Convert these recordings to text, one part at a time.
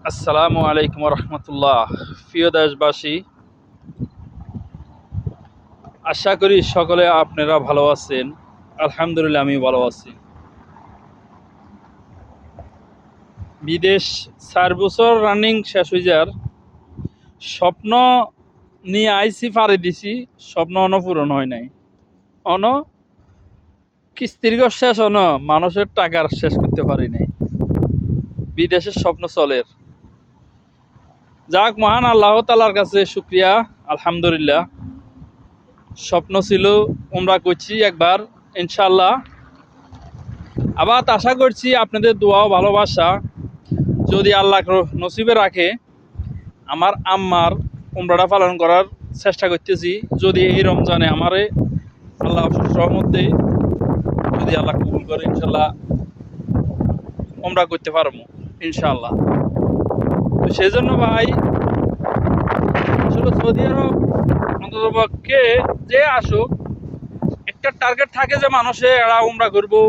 আসসালামু আলাইকুম রহমতুল্লাহ। প্রিয় দেশবাসী, আশা করি সকলে আপনারা ভালো আছেন। আলহামদুলিল্লাহ, আমি ভালো আছি। বিদেশ 4 বছর রানিং শেষ হয়ে যার স্বপ্ন নিয়ে আইসি, পাড়ি দিছি। স্বপ্ন পূরণ হয় নাই। অন কিস্তির ঘর শেষ, মানুষের টাকার শেষ করতে পারি নাই। বিদেশের স্বপ্ন চলের। যাক, মহান আল্লাহ তাআলার কাছে শুকরিয়া, আলহামদুলিল্লাহ। স্বপ্ন ছিল, উমরা করছি একবার, ইনশাল্লাহ। আবার আশা করছি আপনাদের দোয়া ও ভালোবাসা যদি আল্লাহ নসিবে রাখে, আমার আম্মার উমরাটা পালন করার চেষ্টা করতেছি। যদি এই রমজানে আমারে আল্লাহ রহমতে যদি আল্লাহ কবুল করে, ইনশাল্লাহ উমরা করতে পারবো, ইনশাল্লাহ। তো সেই জন্য ভাই, আসলে সৌদি আরব অন্ততপক্ষে যে আসুক, একটা টার্গেট থাকে যে মানুষে এরা উমরা করবো,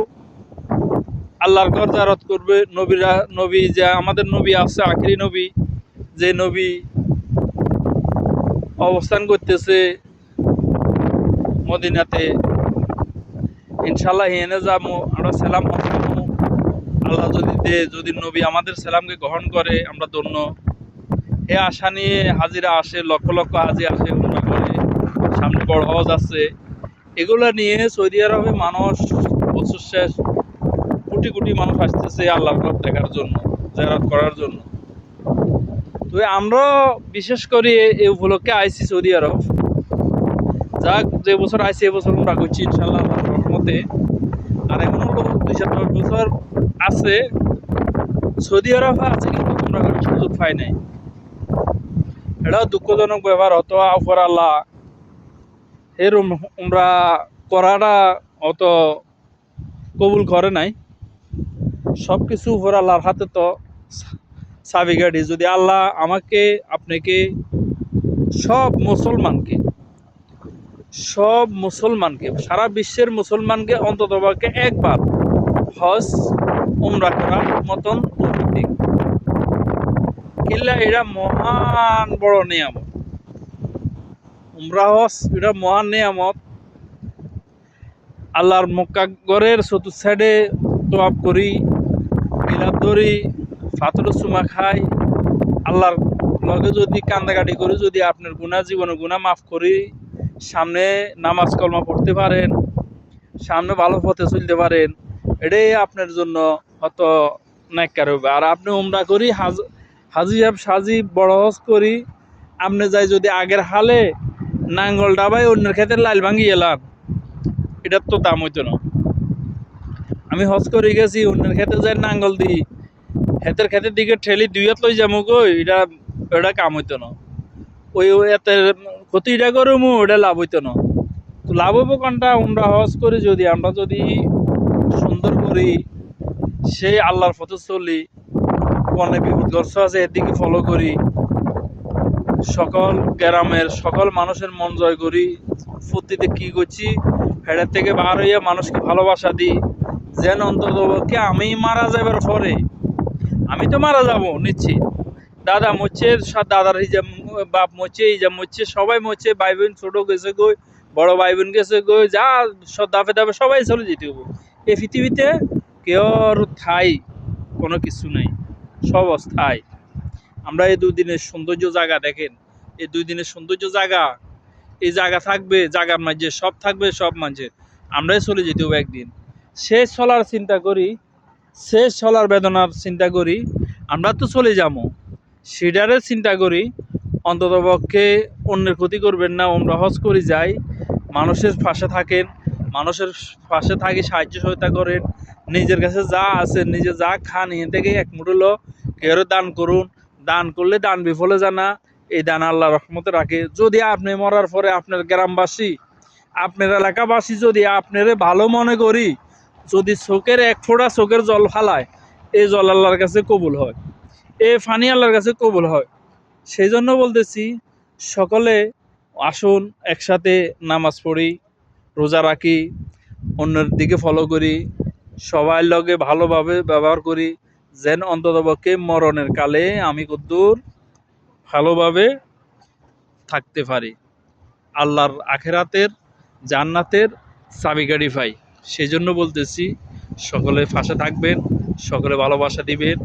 আল্লাহর ঘর জিয়ারত করবে। নবী যে আমাদের নবী আছে, আখিরি নবী, যে নবী অবস্থান করতেছে মদিনাতে, ইনশাল্লাহ হিয়েনে যাবো, আমরা সালাম পাবো। আল্লাহ যদি নবী আমাদের সালামকে গ্রহণ করে, আমরা ধন্য। এ আশা নিয়ে হাজিরা আসে, লক্ষ লক্ষ হাজি আসে, উমরা করে। সামনে বড় হজ আছে, এগুলো নিয়ে সৌদি আরবে মানুষ বছর শেষ কোটি কোটি মানুষ আসতেছে আল্লাহর ঘর দেখার জন্য, জিয়ারত করার জন্য। তো আমরা বিশেষ করে এই উপলক্ষে আইসি সৌদি আরব। যাক, যে বছর আইসি এবছর আমরা করছি ইনশাল্লাহ আল্লাহর রহমতে। আর এখন হলো 2-4 বছর আছে সৌদি আরব আছে, কিন্তু তোমরা কোনো সুযোগ পাই নাই। এটাও দুঃখজনক ব্যাপার। হতো আফর আল্লাহ এর উমরা করাটা অত কবুল করে নাই। সব কিছু উপর আল্লাহর হাতে। তো চাবি গাড়ি যদি আল্লাহ আমাকে, আপনাকে, সব মুসলমানকে সারা বিশ্বের মুসলমানকে অন্ততপক্ষে একবার হজ উমরা করার মতন তৌফিক, কিল্লা এটা মহান বড় নিয়ামত। উমরা হজ এটা মহান নিয়ামত। আল্লাহর মক্কা গড়ের চতুর্থ সাইডে তোয়াব করি, মিলাদ ধরি, ফাতর চুমা খাই, আল্লাহর লগে যদি কান্দাকাটি করি, যদি আপনার জীবনের গুনাহ মাফ করি, সামনে নামাজ কলমা পড়তে পারেন, সামনে ভালো পথে চলতে পারেন, এটাই আপনার জন্য হত নেককার হবে। আর আপনি উমরা করি হাজি সাজি বড় হজ করি, আপনি যাই যদি আগের হালে নাঙ্গল ডাবাই অন্যের ক্ষেত্রে লাইল ভাঙ্গি এলাম, এটার তো দাম হইতো না। আমি হজ করে গেছি, অন্যের ক্ষেত্রে যাই নাঙ্গল দিই, হেতের ক্ষেতের দিকে ঠেলি দুই হাত লই যাবো গো, এটা কাম হইতো না। ওই এতের ক্ষতিটা করবো, ওটা লাভ হইতো না। তো লাভ হইব কোনটা? আমরা হজ করি যদি, আমরা যদি সুন্দর করি, সেই আল্লাহর পথে চলি, কোনে বিপদগ্রস্ত আছে এদিকে ফলো করি, সকল গ্রামের সকল মানুষের মন জয় করি, ফুর্তিতে কি করছি হেডের থেকে বার হইয়া মানুষকে ভালোবাসা দিই, যেন অন্ততপক্ষে আমি মারা যাবার পরে, আমি তো মারা যাবো নিশ্চিত, দাদা মরছে, দাদার হিজাব বাপ মরছে, হিজাব মরছে, সবাই মরছে, ভাই বোন ছোট গেছে গই, বড় ভাই বোন গেছে গই, যা সব দাফে দাফে সবাই চলে যেতে হবো। এই পৃথিবীতে কেউ ঠাই কোনো কিছু নেই, সব অস্থায়ী। আমরা এই 2 দিনের সৌন্দর্য জায়গা দেখেন, এই 2 দিনের সৌন্দর্য জায়গা, এই জায়গা থাকবে, জায়গার মাঝে সব থাকবে, সব মাঝে আমরাই চলে যেতে হবে একদিন। শেষ চলার চিন্তা করি, শেষ চলার বেদনার চিন্তা করি, আমরা তো চলে যাবো, সেটারের চিন্তা করি। অন্ততপক্ষে অন্যের ক্ষতি করবেন না, আমরা হজ করে যাই, মানুষের পাশে থাকেন, মানুষের পাশে থাকি, সাহায্য সহায়তা করেন, নিজের কাছে যা আছে, নিজে যা খান, এখান থেকে এক মুঠো কেউ দান করুন। দান করলে দান বিফলে জানা, এই দান আল্লাহ রহমতে রাখে। যদি আপনি মরার পরে আপনার গ্রামবাসী, আপনার এলাকাবাসী যদি আপনারে ভালো মনে করি, যদি চোখের এক ফোঁটা চোখের জল ফালায়, এই জল আল্লাহর কাছে কবুল হয়, এই ফানি আল্লাহর কাছে কবুল হয়। সেই জন্য বলতেছি, সকলে আসুন একসাথে নামাজ পড়ি, রোজা রাখি, অন্যের দিকে ফলো করি, সবার লগে ভালোভাবে ব্যবহার করি, যেন অন্ততপক্ষে মরণের কালে আমি কদ্দুর ভালোভাবে থাকতে পারি, আল্লাহর আখেরাতের জান্নাতের চাবিকাঠি পাই। সেই জন্য বলতেছি সকলে পাশে থাকবেন, সকলে ভালোবাসা দিবেন।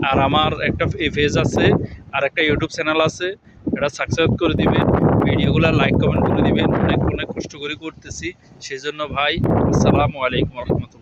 আর আমার একটা পেজ আছে আর একটা ইউটিউব চ্যানেল আছে, এটা সাবস্ক্রাইব করে দিবেন, ভিডিওগুলো লাইক কমেন্ট করে দিবেন। অনেক অনেক কষ্ট করে করতেছি, সেই জন্য ভাই আসসালামু আলাইকুম রহমতুল্লাহ।